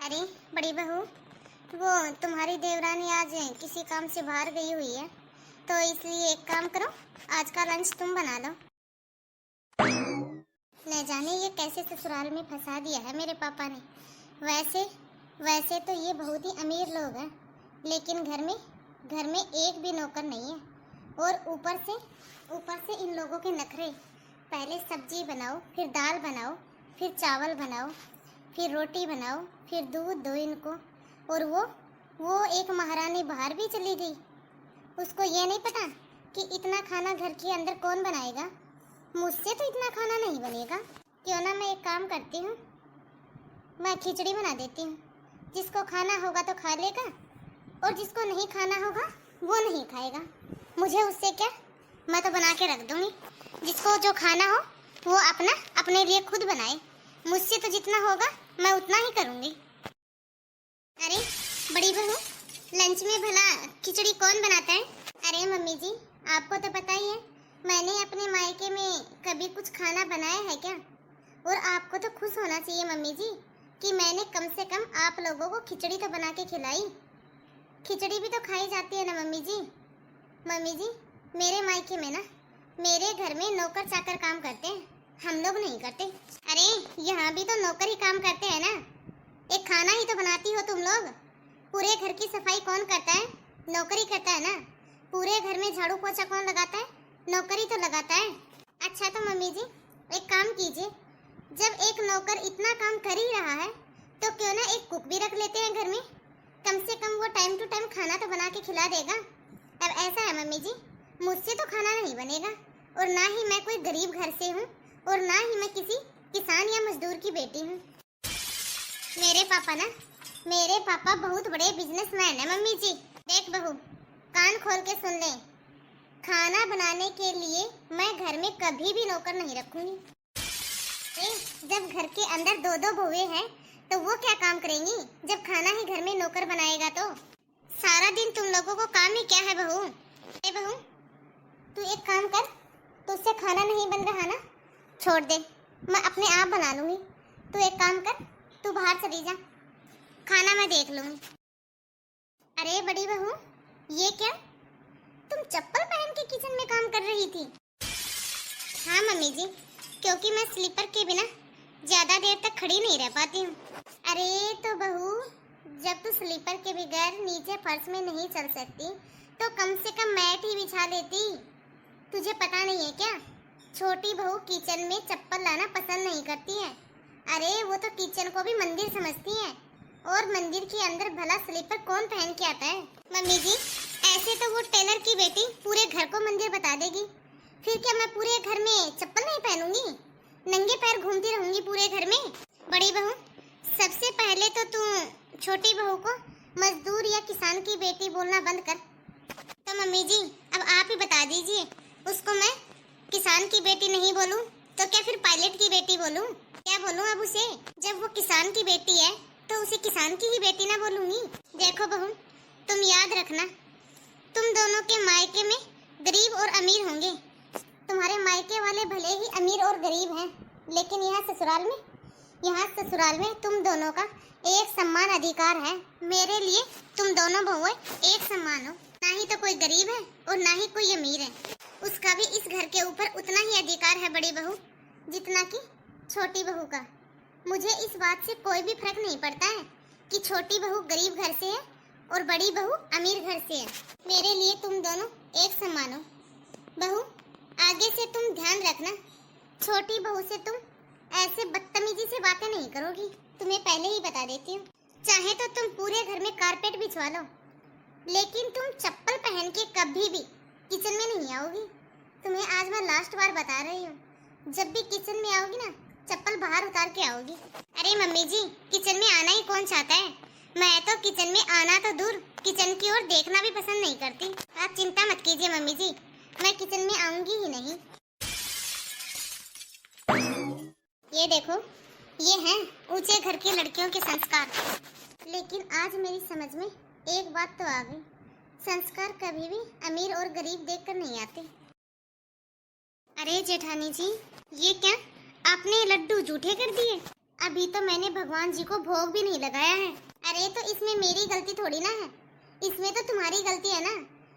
अरे बड़ी बहू, वो तुम्हारी देवरानी आज किसी काम से बाहर गई हुई है, तो इसलिए एक काम करो, आज का लंच तुम बना लो। न जाने ये कैसे ससुराल में फंसा दिया है मेरे पापा ने। वैसे वैसे तो ये बहुत ही अमीर लोग हैं, लेकिन घर में एक भी नौकर नहीं है। और ऊपर से इन लोगों के नखरे, पहले सब्जी बनाओ, फिर दाल बनाओ, फिर चावल बनाओ, फिर रोटी बनाओ, फिर दूध दो इनको। और वो एक महारानी बाहर भी चली गई। उसको ये नहीं पता कि इतना खाना घर के अंदर कौन बनाएगा। मुझसे तो इतना खाना नहीं बनेगा। क्यों ना मैं एक काम करती हूँ, मैं खिचड़ी बना देती हूँ। जिसको खाना होगा तो खा लेगा, और जिसको नहीं खाना होगा वो नहीं खाएगा। मुझे उससे क्या, मैं तो बना के रख दूंगी। जिसको जो खाना हो वो अपने लिए खुद बनाए। मुझसे तो जितना होगा मैं उतना ही करूँगी। अरे बड़ी बहू, लंच में भला खिचड़ी कौन बनाता है? अरे मम्मी जी, आपको तो पता ही है, मैंने अपने मायके में कभी कुछ खाना बनाया है क्या? और आपको तो खुश होना चाहिए मम्मी जी कि मैंने कम से कम आप लोगों को खिचड़ी तो बना के खिलाई। खिचड़ी भी तो खाई जाती है ना मम्मी जी। मम्मी जी, मेरे मायके में ना, मेरे घर में नौकर चाकर काम करते हैं, हम लोग नहीं करते। अरे यहाँ भी तो नौकर ही काम करते हैं ना। एक खाना ही तो बनाती हो तुम लोग। पूरे घर की सफाई कौन करता है? नौकरी करता है ना। पूरे घर में झाड़ू पोछा कौन लगाता है? नौकरी तो लगाता है। अच्छा तो मम्मी जी, एक काम कीजिए, जब एक नौकर इतना काम कर ही रहा है तो क्यों ना एक कुक भी रख लेते हैं घर में। कम से कम वो टाइम टू टाइम खाना तो बना के खिला देगा। अब ऐसा है मम्मी जी, मुझसे तो खाना नहीं बनेगा, और ना ही मैं कोई गरीब घर से हूँ, और ना ही मैं किसी किसान या मजदूर की बेटी हूँ। मेरे पापा बहुत बड़े बिजनेसमैन है मम्मी जी। देख बहू, कान खोल के सुन ले, खाना बनाने के लिए मैं घर में कभी भी नौकर नहीं रखूंगी। जब घर के अंदर दो दो बहुएं हैं तो वो क्या काम करेंगी जब खाना ही घर में नौकर बनाएगा? तो सारा दिन तुम लोगों को काम ही क्या है बहू? बहू, तू एक काम कर, तुझसे खाना नहीं बन रहा ना, छोड़ दे, मैं अपने आप बना लूंगी। तू एक काम कर, तू बाहर चली जा, खाना मैं देख लूंगी। अरे बड़ी बहू, ये क्या, तुम चप्पल पहन के किचन में काम कर रही थी? हाँ मम्मी जी, क्योंकि मैं स्लीपर के बिना ज्यादा देर तक खड़ी नहीं रह पाती हूँ। अरे तो बहू, जब तू स्लीपर के बगैर नीचे फर्श में नहीं चल सकती तो कम से कम मैट ही बिछा लेती। तुझे पता नहीं है क्या, छोटी बहू किचन में चप्पल लाना पसंद नहीं करती है। अरे वो तो किचन को भी मंदिर समझती है, और मंदिर के अंदर भला स्लीपर कौन पहन के आता है? मम्मी जी, ऐसे तो वो टेलर की बेटी पूरे घर को मंदिर बता देगी। फिर क्या मैं पूरे घर में चप्पल नहीं पहनूंगी, नंगे पैर घूमती रहूंगी पूरे घर में? बड़ी बहू, सबसे पहले तो तू छोटी बहू को मजदूर या किसान की बेटी बोलना बंद कर। तो मम्मी जी, अब आप ही बता दीजिए, उसको मैं किसान की बेटी नहीं बोलूं तो क्या फिर पायलट की बेटी बोलूं? क्या बोलूं अब उसे? जब वो किसान की बेटी है तो उसे किसान की ही बेटी ना बोलूंगी? देखो बहू, तुम याद रखना, तुम दोनों के मायके में गरीब और अमीर होंगे। तुम्हारे मायके वाले भले ही अमीर और गरीब हैं, लेकिन यहाँ ससुराल में तुम दोनों का एक समान अधिकार है। मेरे लिए तुम दोनों बहुएं एक समान हो। ना ही तो कोई गरीब है और ना ही कोई अमीर है। उसका भी इस घर के ऊपर उतना ही अधिकार है बड़ी बहू, जितना कि छोटी बहू का। मुझे इस बात से कोई भी फर्क नहीं पड़ता है कि छोटी बहू गरीब घर से है और बड़ी बहू अमीर घर से है। मेरे लिए तुम दोनों एक समान हो। बहू, आगे से तुम ध्यान रखना, छोटी बहू से तुम ऐसे बदतमीजी से बातें नहीं करोगी, तुम्हें पहले ही बता देती हूँ। चाहे तो तुम पूरे घर में कारपेट बिछवा लो, लेकिन तुम चप्पल पहन के कभी भी किचन में नहीं आओगी। तुम्हें आज मैं लास्ट बार बता रही हूँ, जब भी किचन में आओगी ना, चप्पल बाहर उतार के आओगी। अरे मम्मी जी, किचन में आना ही कौन चाहता है? मैं तो किचन में आना तो दूर, किचन की ओर देखना भी पसंद नहीं करती। आप चिंता मत कीजिए मम्मी जी, मैं किचन में आऊंगी ही नहीं। ये देखो, ये हैं ऊंचे घर की लड़कियों के संस्कार। लेकिन आज मेरी समझ में एक बात तो आ गई, संस्कार कभी भी अमीर और गरीब देखकर नहीं आते। अरे जेठानी जी, ये क्या, आपने लड्डू जूठे कर दिए? अभी तो मैंने भगवान जी को भोग भी नहीं लगाया है। अरे तो इसमें मेरी गलती थोड़ी ना है, इसमें तो तुम्हारी गलती है ना।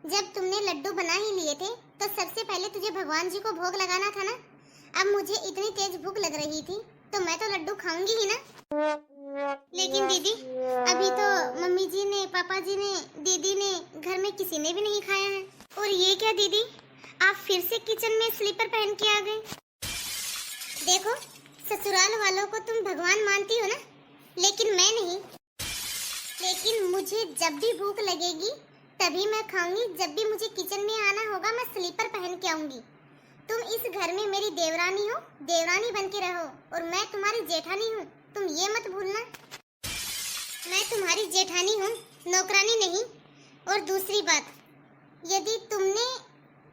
जब तुमने लड्डू बना ही लिए थे तो सबसे पहले तुझे भगवान जी को भोग लगाना था ना। अब मुझे इतनी तेज भूख लग रही थी तो मैं तो लड्डू खाऊंगी ही ना। लेकिन दीदी, अभी तो मम्मी जी ने, पापा जी ने, दीदी ने, घर में किसी ने भी नहीं खाया है। और ये क्या दीदी, आप फिर से किचन में स्लीपर पहन के आ गए। देखो, ससुराल वालों को तुम भगवान मानती हो ना, लेकिन मैं नहीं। लेकिन मुझे जब भी भूख लगेगी तभी मैं खाऊंगी। जब भी मुझे किचन में आना होगा मैं स्लीपर पहन के आऊंगी। तुम इस घर में मेरी देवरानी हो, देवरानी बन के रहो, और मैं तुम्हारी जेठानी हूँ, तुम ये मत भूलना। मैं तुम्हारी जेठानी हूँ, नौकरानी नहीं। और दूसरी बात, यदि तुमने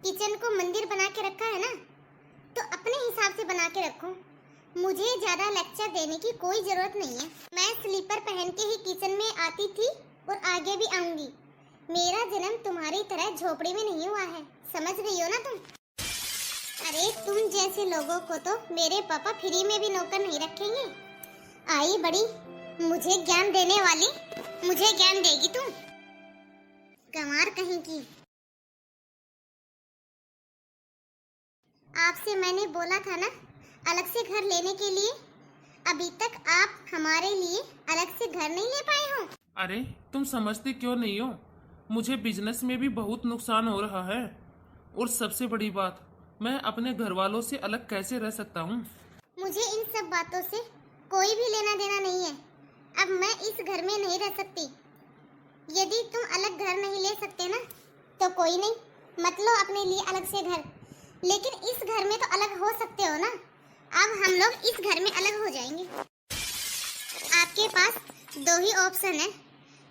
किचन को मंदिर बना के रखा है ना तो अपने हिसाब से बना के रखो। मुझे ज्यादा लेक्चर देने की कोई जरूरत नहीं है। मैं स्लीपर पहन के ही किचन में आती थी और आगे भी आऊंगी। मेरा जन्म तुम्हारी तरह झोपड़ी में नहीं हुआ है, समझ रही हो ना तुम। अरे तुम जैसे लोगों को तो मेरे पापा फ्री में भी नौकर नहीं रखेंगे। आई बड़ी मुझे ज्ञान देने वाली, मुझे ज्ञान देगी तुम, गंवार कहीं की। आपसे मैंने बोला था ना अलग से घर लेने के लिए, अभी तक आप हमारे लिए अलग से घर नहीं ले पाए हो। अरे तुम समझते क्यों नहीं हो, मुझे बिजनेस में भी बहुत नुकसान हो रहा है। और सबसे बड़ी बात, मैं अपने घर वालों से अलग कैसे रह सकता हूँ। मुझे इन सब बातों से कोई भी लेना देना नहीं है। अब मैं इस घर में नहीं रह सकती। यदि तुम अलग घर नहीं ले सकते ना तो कोई नहीं, मत लो अपने लिए अलग से घर। लेकिन इस घर में तो अलग हो सकते हो ना। अब हम लोग इस घर में अलग हो जाएंगे। आपके पास दो ही ऑप्शन है,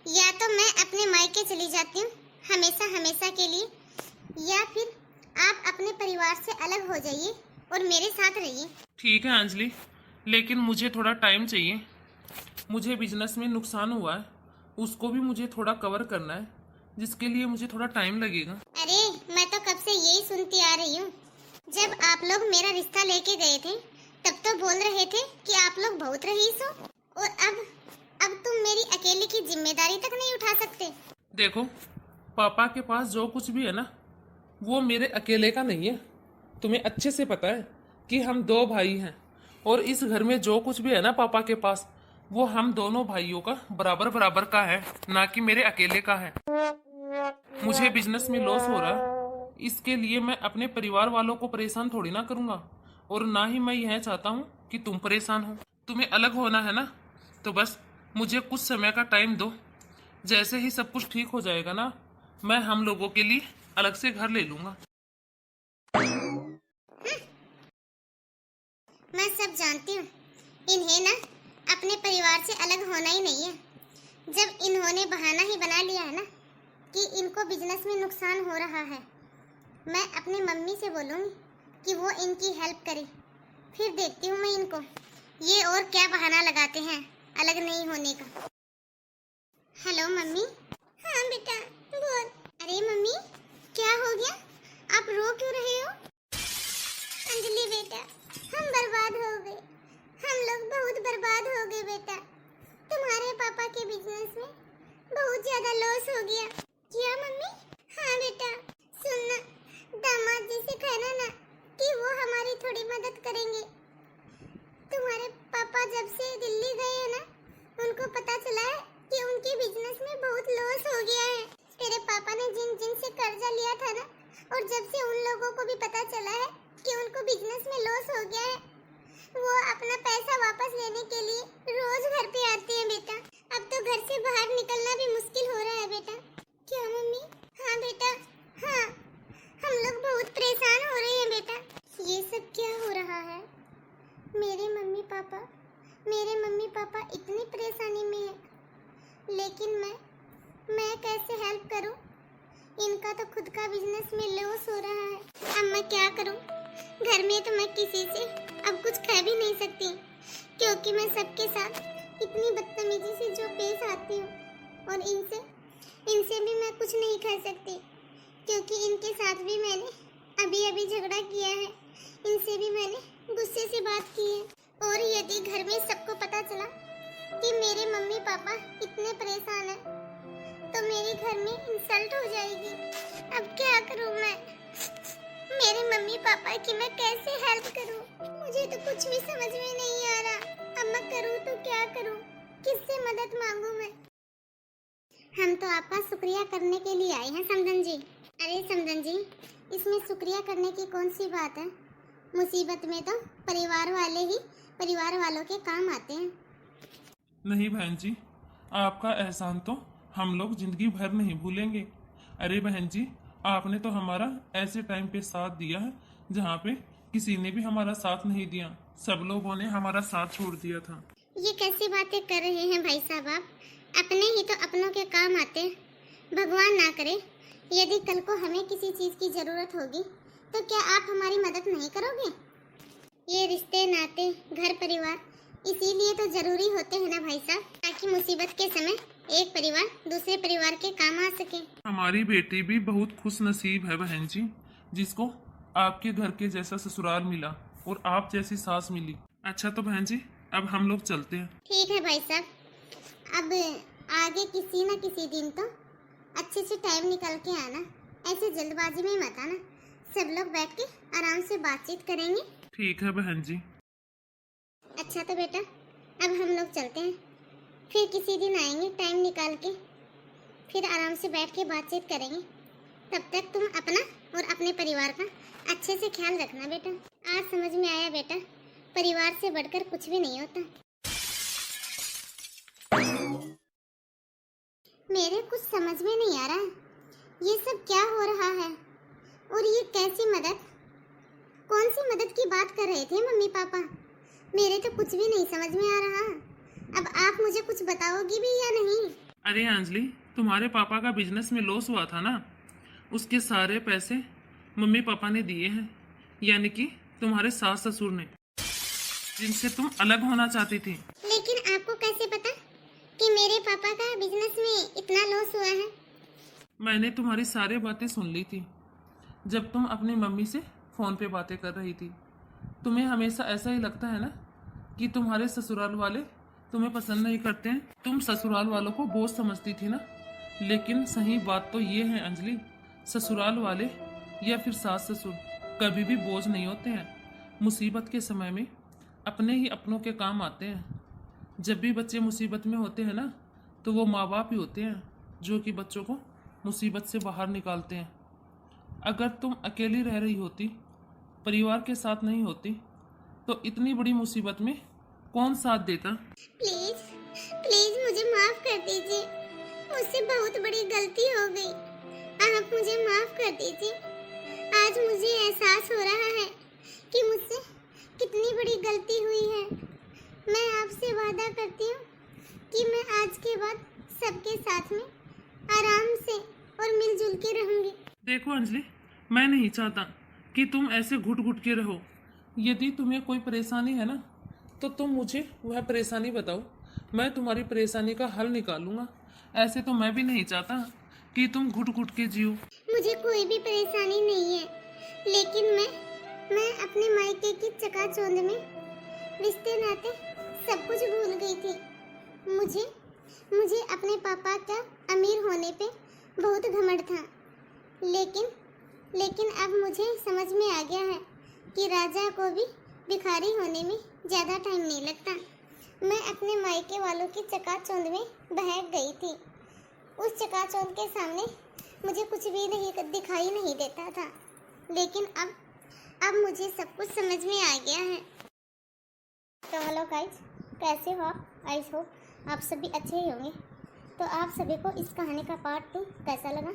या तो मैं अपने मायके चली जाती हूँ हमेशा हमेशा के लिए, या फिर आप अपने परिवार से अलग हो जाइए और मेरे साथ रहिए। ठीक है अंजलि, लेकिन मुझे थोड़ा टाइम चाहिए। मुझे बिजनेस में नुकसान हुआ है, उसको भी मुझे थोड़ा कवर करना है, जिसके लिए मुझे थोड़ा टाइम लगेगा। अरे मैं तो कब से यही सुनती आ रही हूँ। जब आप लोग मेरा रिश्ता लेके गए थे तब तो बोल रहे थे कि आप लोग बहुत रईस हो, और अब तुम मेरी अकेले की जिम्मेदारी तक नहीं उठा सकते। देखो, पापा के पास जो कुछ भी है ना वो मेरे अकेले का नहीं है। तुम्हें अच्छे से पता है कि हम दो भाई हैं, और इस घर में जो कुछ भी है ना पापा के पास वो हम दोनों भाइयों का बराबर बराबर का है, ना कि मेरे अकेले का है। मुझे बिजनेस में लॉस हो रहा है, इसके लिए मैं अपने परिवार वालों को परेशान थोड़ी ना करूंगा, और ना ही मैं यह चाहता हूँ कि तुम परेशान हो। तुम्हें अलग होना है ना तो बस मुझे कुछ समय का टाइम दो। जैसे ही सब कुछ ठीक हो जाएगा ना, मैं हम लोगों के लिए अलग से घर ले लूंगा। मैं सब जानती हूँ, इन्हें ना अपने परिवार से अलग होना ही नहीं है। जब इन्होंने बहाना ही बना लिया है ना कि इनको बिजनेस में नुकसान हो रहा है, मैं अपनी मम्मी से बोलूँगी कि वो इनकी हेल्प करे। फिर देखती हूँ मैं इनको ये और क्या बहाना लगाते हैं अलग नहीं होने का। Hello mummy. हाँ बेटा बोल। अरे मम्मी क्या हो गया, आप रो क्यों रहे हो? अंजलि बेटा, हम बर्बाद हो गए, हम लोग बहुत बर्बाद हो गए बेटा। तुम्हारे पापा के बिजनेस में बहुत ज्यादा लॉस हो गया। क्या मम्मी? हाँ बेटा, सुनना, दामाद जी से कहना ना कि वो हमारी थोड़ी मदद करेंगे। तुम्हारे पापा जब से दिल्ली गए हैं ना, उनको पता चला है कि उनके बिजनेस में बहुत लॉस हो गया है। तेरे पापा ने जिन जिन से कर्जा लिया था ना, और जब से उन लोगों को भी पता चला है कि उनको बिजनेस में लॉस हो गया है, वो अपना पैसा वापस लेने के लिए रोज घर पे आते हैं बेटा। अब तो घर से बाहर निकलना भी मुश्किल हो रहा है बेटा। क्या मम्मी? हाँ बेटा, हाँ, हम लोग बहुत परेशान हो रहे हैं बेटा। ये सब क्या हो रहा है? मेरे मम्मी पापा इतनी परेशानी में है, लेकिन मैं कैसे हेल्प करूं? इनका तो खुद का बिजनेस में लॉस हो रहा है। अब मैं क्या करूं? घर में तो मैं किसी से अब कुछ कह भी नहीं सकती, क्योंकि मैं सबके साथ इतनी बदतमीजी से जो पेश आती हूँ, और इनसे भी मैं कुछ नहीं कह सकती, क्योंकि इनके साथ भी मैंने अभी झगड़ा किया है। इनसे भी मैंने गुस्से से बात की है। और यदि घर में सबको पता चला कि मेरे मम्मी पापा इतने परेशान हैं, तो मेरे घर में इंसल्ट हो जाएगी। अब क्या करूं मैं? मेरे मम्मी पापा की मैं कैसे हेल्प करूं? मुझे तो कुछ भी समझ में नहीं आ रहा। अब मैं करूं तो क्या करूं? किससे मदद मांगूं मैं? हम तो आपका शुक्रिया करने के लिए आए हैं समधन जी। अरे समधन जी, इसमें शुक्रिया करने की कौन सी बात है? मुसीबत में तो परिवार वाले ही परिवार वालों के काम आते हैं। नहीं बहन जी, आपका एहसान तो हम लोग जिंदगी भर नहीं भूलेंगे। अरे बहन जी, आपने तो हमारा ऐसे टाइम पे साथ दिया है जहाँ पे किसी ने भी हमारा साथ नहीं दिया। सब लोगों ने हमारा साथ छोड़ दिया था। ये कैसी बातें कर रहे हैं भाई साहब आप? अपने ही तो अपनों के काम आते हैं। भगवान ना करे यदि कल को हमें किसी चीज की जरूरत होगी तो क्या आप हमारी मदद नहीं करोगे? ये रिश्ते नाते घर परिवार इसीलिए तो जरूरी होते हैं ना भाई साहब, ताकि मुसीबत के समय एक परिवार दूसरे परिवार के काम आ सके। हमारी बेटी भी बहुत खुश नसीब है बहन जी, जिसको आपके घर के जैसा ससुराल मिला और आप जैसी सास मिली। अच्छा तो बहन जी, अब हम लोग चलते हैं। ठीक है भाई साहब, अब आगे किसी न किसी दिन तो अच्छे से टाइम निकल के आना, ऐसे जल्दबाजी में मत आना। सब लोग बैठ के आराम से बातचीत करेंगे। ठीक है बहन जी। अच्छा तो बेटा, अब हम लोग चलते हैं। फिर किसी दिन आएंगे टाइम निकाल के, फिर आराम से बैठ के बातचीत करेंगे। तब तक तुम अपना और अपने परिवार का अच्छे से ख्याल रखना बेटा। आज समझ में आया बेटा, परिवार से बढ़कर कुछ भी नहीं होता। मेरे कुछ समझ में नहीं आ रहा, ये सब क्या हो रहा है? और ये कैसी मदद? कौन सी मदद की बात कर रहे थे मम्मी पापा? मेरे तो कुछ भी नहीं समझ में आ रहा। अब आप मुझे कुछ बताओगी भी या नहीं? अरे अंजलि, तुम्हारे पापा का बिजनेस में लॉस हुआ था ना, उसके सारे पैसे मम्मी पापा ने दिए हैं, यानी कि तुम्हारे सास ससुर ने, जिनसे तुम अलग होना चाहती थी। लेकिन आपको कैसे पता कि मेरे पापा का बिजनेस में इतना लॉस हुआ है? मैंने तुम्हारी सारी बातें सुन ली थी जब तुम अपनी मम्मी से फोन पे बातें कर रही थी। तुम्हें हमेशा ऐसा ही लगता है ना कि तुम्हारे ससुराल वाले तुम्हें पसंद नहीं करते हैं। तुम ससुराल वालों को बोझ समझती थी ना, लेकिन सही बात तो ये है अंजलि, ससुराल वाले या फिर सास ससुर कभी भी बोझ नहीं होते हैं। मुसीबत के समय में अपने ही अपनों के काम आते हैं। जब भी बच्चे मुसीबत में होते हैं ना, तो वो माँ बाप ही होते हैं जो कि बच्चों को मुसीबत से बाहर निकालते हैं। अगर तुम अकेली रह रही होती, परिवार के साथ नहीं होती, तो इतनी बड़ी मुसीबत में कौन साथ देता? प्लीज प्लीज मुझे माफ कर दीजिए, मुझसे बहुत बड़ी गलती हो गई। आप मुझे माफ कर दीजिए। आज मुझे एहसास हो रहा है कि मुझसे कितनी बड़ी गलती हुई है। मैं आपसे वादा करती हूँ कि मैं आज के बाद सबके साथ में आराम से और मिलजुल के रहूंगी। देखो अंजलि, मैं नहीं चाहता कि तुम ऐसे घुट घुट के रहो। यदि तुम्हें कोई परेशानी है ना, तो तुम मुझे वह परेशानी बताओ, मैं तुम्हारी परेशानी का हल निकालूंगा। ऐसे तो मैं भी नहीं चाहता कि तुम घुट घुट के जियो। मुझे कोई भी परेशानी नहीं है, लेकिन मैं अपने मायके की चकाचौंध में रिश्ते नाते सब कुछ भूल गई थी। मुझे अपने पापा का अमीर होने पे बहुत घमंड था, लेकिन अब मुझे समझ में आ गया है कि राजा को भी भिखारी होने में ज़्यादा टाइम नहीं लगता। मैं अपने मायके वालों की चकाचौंध में बहक गई थी। उस चकाचौंध के सामने मुझे कुछ भी नहीं दिखाई नहीं देता था, लेकिन अब मुझे सब कुछ समझ में आ गया है। तो हेलो गाइस, कैसे हो आप? आई होप आप सभी अच्छे ही होंगे। तो आप सभी को इस कहानी का पार्ट 2 कैसा लगा,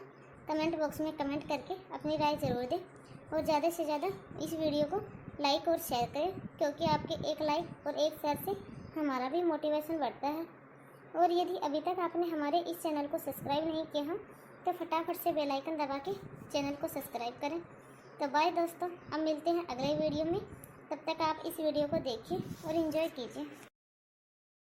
कमेंट बॉक्स में कमेंट करके अपनी राय ज़रूर दें, और ज़्यादा से ज़्यादा इस वीडियो को लाइक और शेयर करें, क्योंकि आपके एक लाइक और एक शेयर से हमारा भी मोटिवेशन बढ़ता है। और यदि अभी तक आपने हमारे इस चैनल को सब्सक्राइब नहीं किया हो, तो फटाफट से बेल आइकन दबा के चैनल को सब्सक्राइब करें। तो बाय दोस्तों, अब मिलते हैं अगले वीडियो में। तब तक आप इस वीडियो को देखिए और एंजॉय कीजिए।